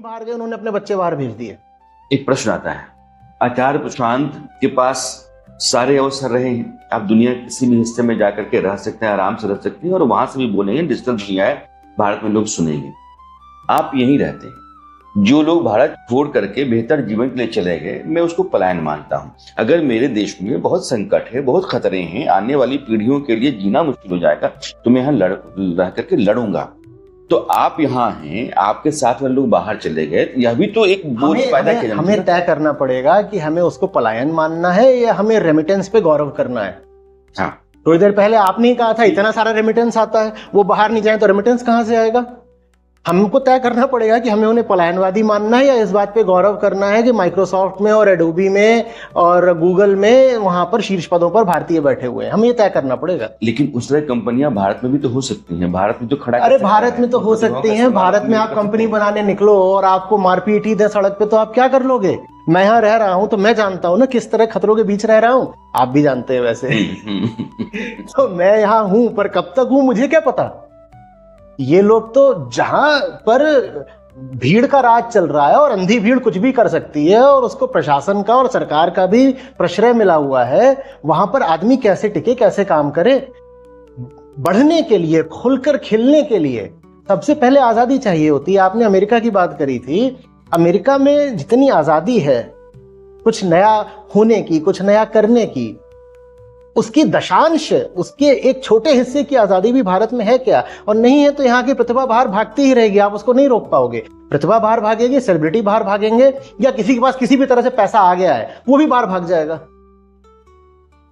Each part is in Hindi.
बाहर गए, उन्होंने अपने बच्चे बाहर भेज दिए। एक प्रश्न आता है, आचार्य प्रशांत के पास सारे अवसर रहे हैं, आप दुनिया के किसी भी हिस्से में जाकर के रह सकते हैं, आराम से रह सकते हैं और वहां से भी बोलेंगे, डिजिटल दुनिया है, भारत में लोग सुनेंगे। आप यहीं रहते हैं। जो लोग भारत छोड़ करके बेहतर जीवन के लिए चले गए, मैं उसको पलायन मानता हूं। अगर मेरे देश में बहुत संकट है, बहुत खतरे हैं, आने वाली पीढ़ियों के लिए जीना मुश्किल हो जाएगा, तो मैं यहाँ रह करके लड़ूंगा। तो आप यहाँ हैं, आपके साथ वाले लोग बाहर चले गए, तो यह भी तो एक बोझ पैदा किया। हमें तय करना पड़ेगा कि हमें उसको पलायन मानना है या हमें रेमिटेंस पे गौरव करना है। हाँ, थोड़ी देर पहले आपने ही कहा था इतना सारा रेमिटेंस आता है, वो बाहर नहीं जाए तो रेमिटेंस कहां से आएगा? हमको तय करना पड़ेगा कि हमें उन्हें पलायनवादी मानना है या इस बात पे गौरव करना है कि माइक्रोसॉफ्ट में और एडोबी में और गूगल में वहां पर शीर्ष पदों पर भारतीय बैठे हुए हैं। हमें ये तय करना पड़ेगा। लेकिन उस तरह कंपनियां भारत में भी तो हो सकती हैं, भारत में तो खड़ा। अरे भारत में तो हो सकती हैं, भारत में आप कंपनी बनाने निकलो और आपको मारपीट ही दे सड़क पे, तो आप क्या कर लोगे? मैं यहाँ रह रहा हूं तो मैं जानता हूं ना किस तरह खतरों के बीच रह रहा हूं, आप भी जानते हैं वैसे। तो मैं यहाँ हूं, पर कब तक हूं मुझे क्या पता। ये लोग तो जहां पर भीड़ का राज चल रहा है और अंधी भीड़ कुछ भी कर सकती है और उसको प्रशासन का और सरकार का भी प्रश्रय मिला हुआ है, वहां पर आदमी कैसे टिके, कैसे काम करे? बढ़ने के लिए, खुलकर खिलने के लिए सबसे पहले आजादी चाहिए होती है। आपने अमेरिका की बात करी थी। अमेरिका में जितनी आजादी है कुछ नया होने की, कुछ नया करने की, उसकी दशांश, उसके एक छोटे हिस्से की आजादी भी भारत में है क्या? और नहीं है तो यहाँ की प्रतिभा बाहर भागती ही रहेगी, आप उसको नहीं रोक पाओगे। प्रतिभा बाहर भागेगी, सेलिब्रिटी बाहर भागेंगे, या किसी के पास किसी भी तरह से पैसा आ गया है वो भी बाहर भाग जाएगा।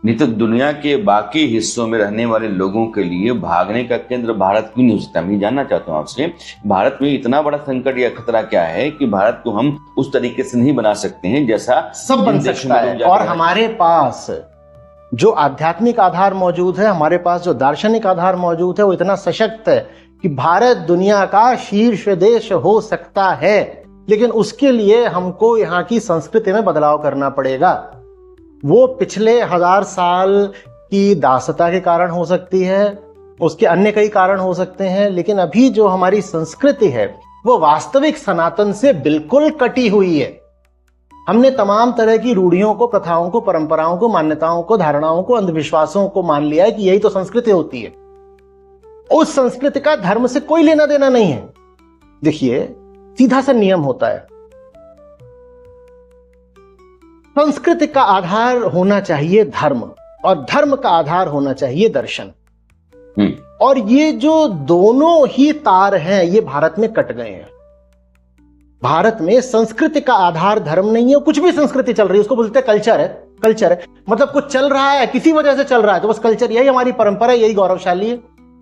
नहीं तो दुनिया के बाकी हिस्सों में रहने वाले लोगों के लिए भागने का केंद्र भारत क्यों नहीं हो सकता? मैं जानना चाहता हूं आपसे, भारत में इतना बड़ा संकट या खतरा क्या है कि भारत को हम उस तरीके से नहीं बना सकते हैं जैसा सब बन सकता है। और हमारे पास जो आध्यात्मिक आधार मौजूद है, हमारे पास जो दार्शनिक आधार मौजूद है, वो इतना सशक्त है कि भारत दुनिया का शीर्ष देश हो सकता है। लेकिन उसके लिए हमको यहाँ की संस्कृति में बदलाव करना पड़ेगा। वो पिछले 1000 साल की दासता के कारण हो सकती है, उसके अन्य कई कारण हो सकते हैं, लेकिन अभी जो हमारी संस्कृति है वो वास्तविक सनातन से बिल्कुल कटी हुई है। हमने तमाम तरह की रूढ़ियों को, प्रथाओं को, परंपराओं को, मान्यताओं को, धारणाओं को, अंधविश्वासों को मान लिया है कि यही तो संस्कृति होती है। उस संस्कृति का धर्म से कोई लेना देना नहीं है। देखिए, सीधा सा नियम होता है, संस्कृति का आधार होना चाहिए धर्म और धर्म का आधार होना चाहिए दर्शन। और ये जो दोनों ही तार हैं ये भारत में कट गए हैं। भारत में संस्कृति का आधार धर्म नहीं है। कुछ भी संस्कृति चल रही है उसको बोलते हैं कल्चर है। कल्चर है मतलब कुछ चल रहा है, किसी वजह से चल रहा है, तो बस कल्चर, यही हमारी परंपरा, यही गौरवशाली है।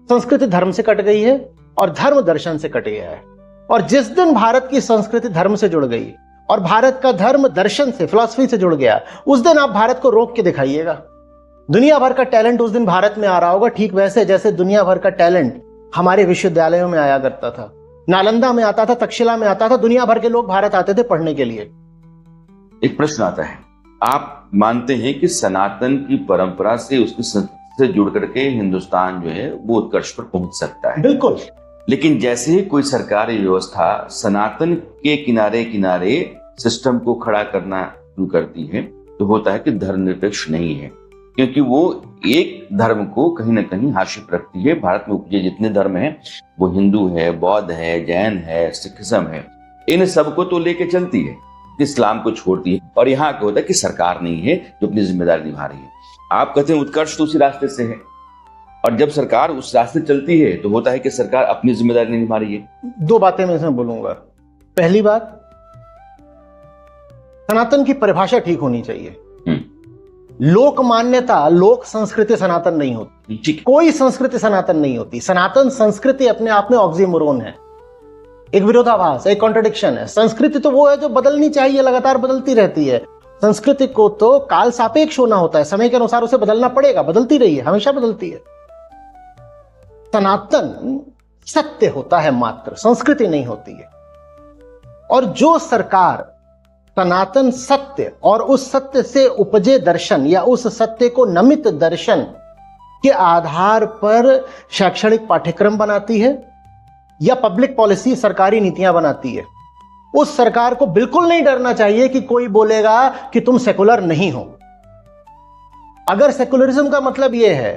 संस्कृति धर्म से कट गई है और धर्म दर्शन से कट गया है। और जिस दिन भारत की संस्कृति धर्म से जुड़ गई और भारत का धर्म दर्शन से, फिलॉसफी से जुड़ गया, उस दिन आप भारत को रोक के दिखाइएगा। दुनिया भर का टैलेंट उस दिन भारत में आ रहा होगा, ठीक वैसे जैसे दुनिया भर का टैलेंट हमारे विश्वविद्यालयों में आया करता था। नालंदा में आता था, तक्षशिला में आता था, दुनिया भर के लोग भारत आते थे पढ़ने के लिए। एक प्रश्न आता है, आप मानते हैं कि सनातन की परंपरा से, उसकी संस्कृति से जुड़ करके हिंदुस्तान जो है वो उत्कर्ष पर पहुंच सकता है? बिल्कुल। लेकिन जैसे ही कोई सरकारी व्यवस्था सनातन के किनारे किनारे सिस्टम को खड़ा करना शुरू करती है तो होता है कि धर्मनिरपेक्ष नहीं है, क्योंकि वो एक धर्म को कहीं ना कहीं हाशिए पर रखती है। भारत में उपजे जितने धर्म हैं वो हिंदू है, बौद्ध है, जैन है, सिखिज्म है, इन सब को तो लेके चलती है, इस्लाम को छोड़ती है। और यहाँ क्या होता है कि सरकार नहीं है जो अपनी जिम्मेदारी निभा रही है। आप कहते हैं उत्कर्ष तो उसी रास्ते से है, और जब सरकार उस रास्ते चलती है तो होता है कि सरकार अपनी जिम्मेदारी नहीं निभा रही है। दो बातें मैं इसमें बोलूंगा। पहली बात, सनातन की परिभाषा ठीक होनी चाहिए। लोक मान्यता, लोक संस्कृति सनातन नहीं होती। कोई संस्कृति सनातन नहीं होती। सनातन संस्कृति अपने आप में ऑक्सीमोरोन है, एक विरोधाभास, एक कॉन्ट्रडिक्शन है। संस्कृति तो वो है जो बदलनी चाहिए, लगातार बदलती रहती है। संस्कृति को तो काल सापेक्ष होना होता है, समय के अनुसार उसे बदलना पड़ेगा, बदलती रही है, हमेशा बदलती है। सनातन सत्य होता है मात्र, संस्कृति नहीं होती है। और जो सरकार सनातन सत्य और उस सत्य से उपजे दर्शन या उस सत्य को नमित दर्शन के आधार पर शैक्षणिक पाठ्यक्रम बनाती है या पब्लिक पॉलिसी, सरकारी नीतियां बनाती है, उस सरकार को बिल्कुल नहीं डरना चाहिए कि कोई बोलेगा कि तुम सेकुलर नहीं हो। अगर सेकुलरिज्म का मतलब यह है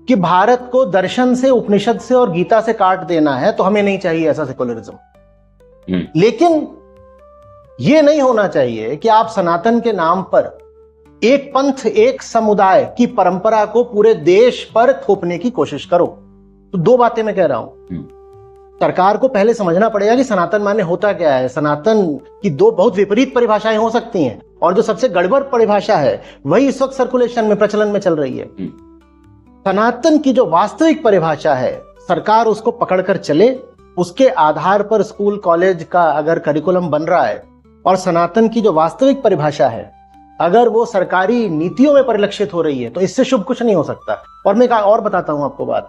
कि भारत को दर्शन से, उपनिषद से और गीता से काट देना है, तो हमें नहीं चाहिए ऐसा सेकुलरिज्म। लेकिन यह नहीं होना चाहिए कि आप सनातन के नाम पर एक पंथ, एक समुदाय की परंपरा को पूरे देश पर थोपने की कोशिश करो। तो दो बातें मैं कह रहा हूं। सरकार को पहले समझना पड़ेगा कि सनातन माने होता क्या है। सनातन की दो बहुत विपरीत परिभाषाएं हो सकती हैं, और जो सबसे गड़बड़ परिभाषा है वही इस वक्त सर्कुलेशन में, प्रचलन में चल रही है। सनातन की जो वास्तविक परिभाषा है, सरकार उसको पकड़कर चले, उसके आधार पर स्कूल कॉलेज का अगर करिकुलम बन रहा है, और सनातन की जो वास्तविक परिभाषा है अगर वो सरकारी नीतियों में परिलक्षित हो रही है, तो इससे शुभ कुछ नहीं हो सकता। और मैं और बताता हूं आपको बात,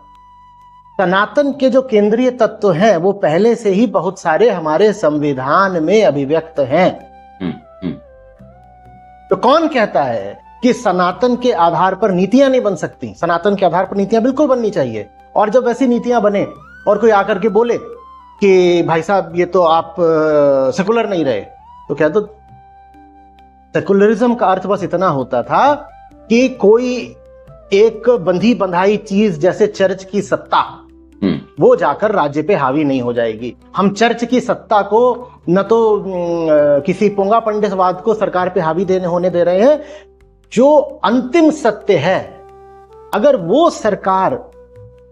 सनातन के जो केंद्रीय तत्व हैं वो पहले से ही बहुत सारे हमारे संविधान में अभिव्यक्त हैं। तो कौन कहता है कि सनातन के आधार पर नीतियां नहीं बन सकती? सनातन के आधार पर नीतियां बिल्कुल बननी चाहिए। और जब वैसी नीतियां बने और कोई आकर के बोले कि भाई साहब ये तो आप सेकुलर नहीं रहे, तो क्या, तो सेकुलरिज्म का अर्थ बस इतना होता था कि कोई एक बंधी बंधाई चीज जैसे चर्च की सत्ता, वो जाकर राज्य पे हावी नहीं हो जाएगी। हम चर्च की सत्ता को न तो किसी पोंगा पंडितवाद को सरकार पे हावी होने दे रहे हैं। जो अंतिम सत्य है, अगर वो सरकार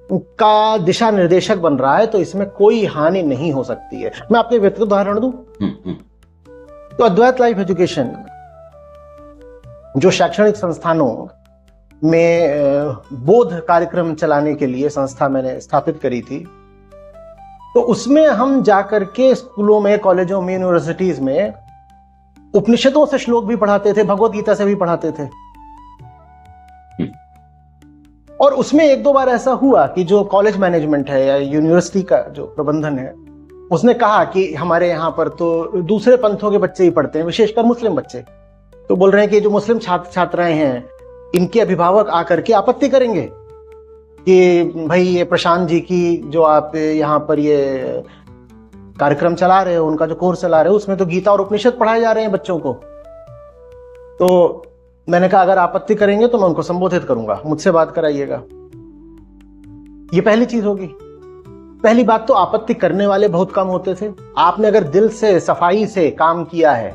का दिशा निर्देशक बन रहा है, तो इसमें कोई हानि नहीं हो सकती है। मैं आपको व्यक्तिगत उदाहरण दूं तो अद्वैत लाइफ एजुकेशन जो शैक्षणिक संस्थानों में बोध कार्यक्रम चलाने के लिए संस्था मैंने स्थापित करी थी, तो उसमें हम जाकर के स्कूलों में, कॉलेजों में, यूनिवर्सिटीज में उपनिषदों से श्लोक भी पढ़ाते थे, भगवत गीता से भी पढ़ाते थे। और उसमें एक दो बार ऐसा हुआ कि जो कॉलेज मैनेजमेंट है या यूनिवर्सिटी का जो प्रबंधन है, उसने कहा कि हमारे यहाँ पर तो दूसरे पंथों के बच्चे ही पढ़ते हैं, विशेषकर मुस्लिम बच्चे। तो बोल रहे हैं कि जो मुस्लिम छात्र छात्राएं हैं, इनके अभिभावक आकर के आपत्ति करेंगे कि भाई ये प्रशांत जी की जो आप यहाँ पर ये कार्यक्रम चला रहे हो, उनका जो कोर्स चला रहे हो, उसमें तो गीता और उपनिषद पढ़ाए जा रहे हैं बच्चों को। तो मैंने कहा अगर आपत्ति करेंगे तो मैं उनको संबोधित करूंगा, मुझसे बात कराइएगा। ये पहली चीज होगी। पहली बात तो आपत्ति करने वाले बहुत कम होते थे। आपने अगर दिल से, सफाई से काम किया है,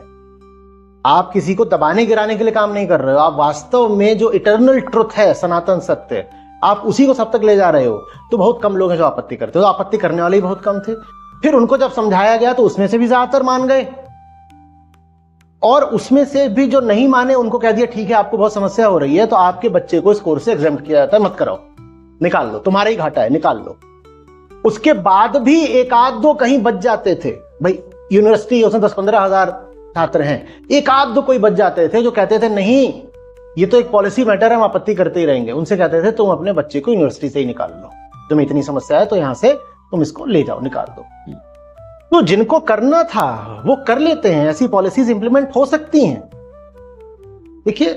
आप किसी को दबाने गिराने के लिए काम नहीं कर रहे हो, आप वास्तव में जो इटर्नल ट्रुथ है, सनातन सत्य, आप उसी को सब तक ले जा रहे हो, तो बहुत कम लोग हैं जो आपत्ति करते हो। तो आपत्ति करने वाले ही बहुत कम थे। फिर उनको जब समझाया गया तो उसमें से भी ज्यादातर मान गए, और उसमें से भी जो नहीं माने उनको कह दिया ठीक है आपको बहुत समस्या हो रही है, तो आपके बच्चे को इस कोर्स से एग्जाम्प्ट किया जाता है, मत कराओ, निकाल लो, तुम्हारा ही घाटा है, निकाल लो। उसके बाद भी एक आध दो कहीं बच जाते थे। भाई यूनिवर्सिटी उसमें 10-15 हजार छात्र हैं, एक आध दो कोई बच जाते थे जो कहते थे नहीं ये तो एक पॉलिसी मैटर है, हम आपत्ति करते ही रहेंगे। उनसे कहते थे तुम अपने बच्चे को यूनिवर्सिटी से ही निकाल लो, तुम्हें इतनी समस्या है तो यहां से तुम इसको ले जाओ, निकाल दो। तो जिनको करना था वो कर लेते हैं, ऐसी पॉलिसीज इंप्लीमेंट हो सकती हैं। देखिए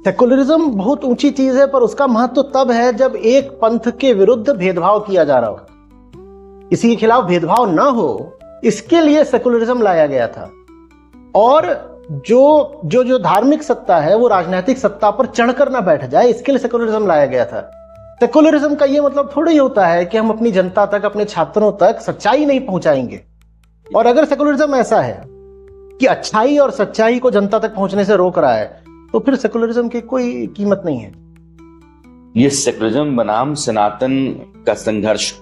सेकुलरिज्म बहुत ऊंची चीज है, पर उसका महत्व तब है जब एक पंथ के विरुद्ध भेदभाव किया जा रहा हो, किसी के खिलाफ भेदभाव ना हो, इसके लिए सेकुलरिज्म लाया गया था। और जो धार्मिक सत्ता है वो राजनीतिक सत्ता पर चढ़कर ना बैठ जाए, इसके लिए सेकुलरिज्म लाया गया था। सेकुलरिज्म का ये मतलब थोड़ा ही होता है कि हम अपनी जनता तक, अपने छात्रों तक सच्चाई नहीं पहुंचाएंगे। और अगर सेकुलरिज्म ऐसा है कि अच्छाई और सच्चाई को जनता तक पहुंचने से रोक रहा है, तो फिर सेकुलरिज्म की कोई कीमत नहीं है। ये सेकुलरिज्म बनाम सनातन का संघर्ष,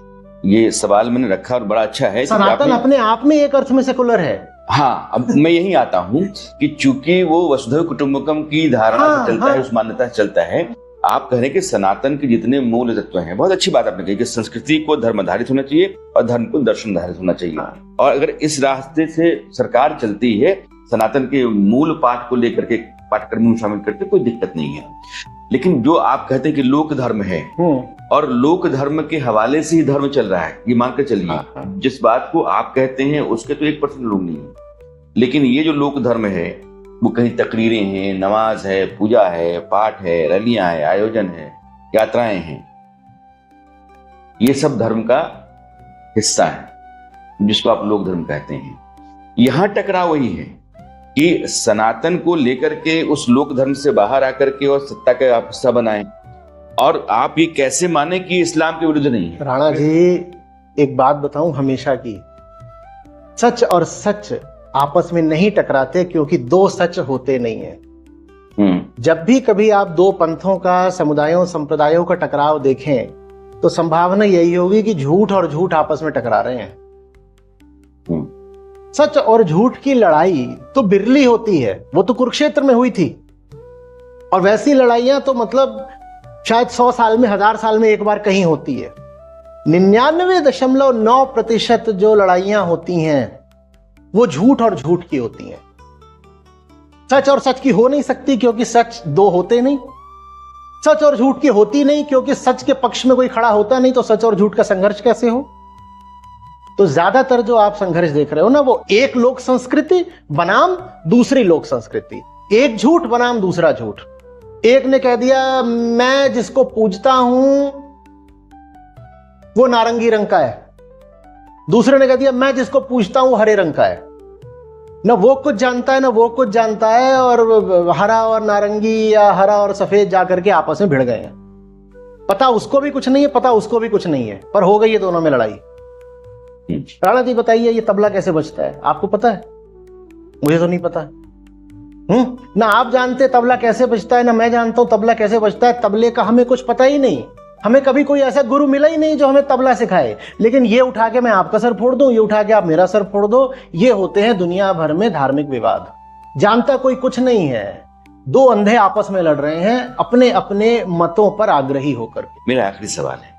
ये सवाल मैंने रखा और बड़ा अच्छा है। सनातन अपने आप में एक अर्थ में सेकुलर है। हाँ, अब मैं यही आता हूँ कि चूंकि वो वसुधैव कुटुंबकम की धारणा से चलता है, उस मान्यता से चलता है। आप कह रहे हैं कि सनातन के जितने मूल तत्व हैं, बहुत अच्छी बात आपने कही कि संस्कृति को धर्म आधारित होना चाहिए और धर्म को दर्शन आधारित होना चाहिए। और अगर इस रास्ते से सरकार चलती है, सनातन के मूल पाठ को लेकर के पाठ्यक्रम में शामिल करते, कोई दिक्कत नहीं है। लेकिन जो आप कहते हैं कि लोक धर्म है और लोक धर्म के हवाले से ही धर्म चल रहा है, ये मानकर चलिए, जिस बात को आप कहते हैं उसके तो 1% लोग नहीं है। लेकिन ये जो लोक धर्म है वो कहीं तकरीरें हैं, नमाज है, पूजा है, पाठ है, रैलियां है, आयोजन है, यात्राएं हैं, ये सब धर्म का हिस्सा है, जिसको आप लोक धर्म कहते हैं। यहां टकराव वही है कि सनातन को लेकर के उस लोक धर्म से बाहर आकर के और सत्ता का आप हिस्सा बनाए, और आप ये कैसे माने कि इस्लाम के विरुद्ध नहीं है? राणा जी एक बात बताऊं हमेशा की, सच और सच आपस में नहीं टकराते, क्योंकि दो सच होते नहीं है। जब भी कभी आप दो पंथों का, समुदायों, संप्रदायों का टकराव देखें तो संभावना यही होगी कि झूठ और झूठ आपस में टकरा रहे हैं। सच और झूठ की लड़ाई तो बिरली होती है, वो तो कुरुक्षेत्र में हुई थी, और वैसी लड़ाइयां तो मतलब शायद 100 साल में, 1000 साल में एक बार कहीं होती है। 99.9% जो लड़ाइयां होती हैं वो झूठ और झूठ की होती हैं। सच और सच की हो नहीं सकती, क्योंकि सच दो होते नहीं। सच और झूठ की होती नहीं, क्योंकि सच के पक्ष में कोई खड़ा होता नहीं, तो सच और झूठ का संघर्ष कैसे हो? तो ज्यादातर जो आप संघर्ष देख रहे हो ना, वो एक लोक संस्कृति बनाम दूसरी लोक संस्कृति, एक झूठ बनाम दूसरा झूठ। एक ने कह दिया मैं जिसको पूजता हूं वो नारंगी रंग का है, दूसरे ने कह दिया मैं जिसको पूजता हूं हरे रंग का है। ना वो कुछ जानता है ना वो कुछ जानता है, और हरा और नारंगी या हरा और सफेद जाकर के आपस में भिड़ गए हैं। पता उसको भी कुछ नहीं है, पता उसको भी कुछ नहीं है, पर हो गई है दोनों में लड़ाई। राणा जी बताइए ये तबला कैसे बजता है? आपको पता है? मुझे तो नहीं पता। ना आप जानते तबला कैसे बजता है, ना मैं जानता हूं तबला कैसे बजता है। तबले का हमें कुछ पता ही नहीं, हमें कभी कोई ऐसा गुरु मिला ही नहीं जो हमें तबला सिखाए। लेकिन ये उठा के मैं आपका सर फोड़ दूं, ये उठा के आप मेरा सर फोड़ दो, ये होते हैं दुनिया भर में धार्मिक विवाद। जानता कोई कुछ नहीं है, दो अंधे आपस में लड़ रहे हैं अपने अपने मतों पर आग्रही होकर। मेरा आखिरी सवाल है,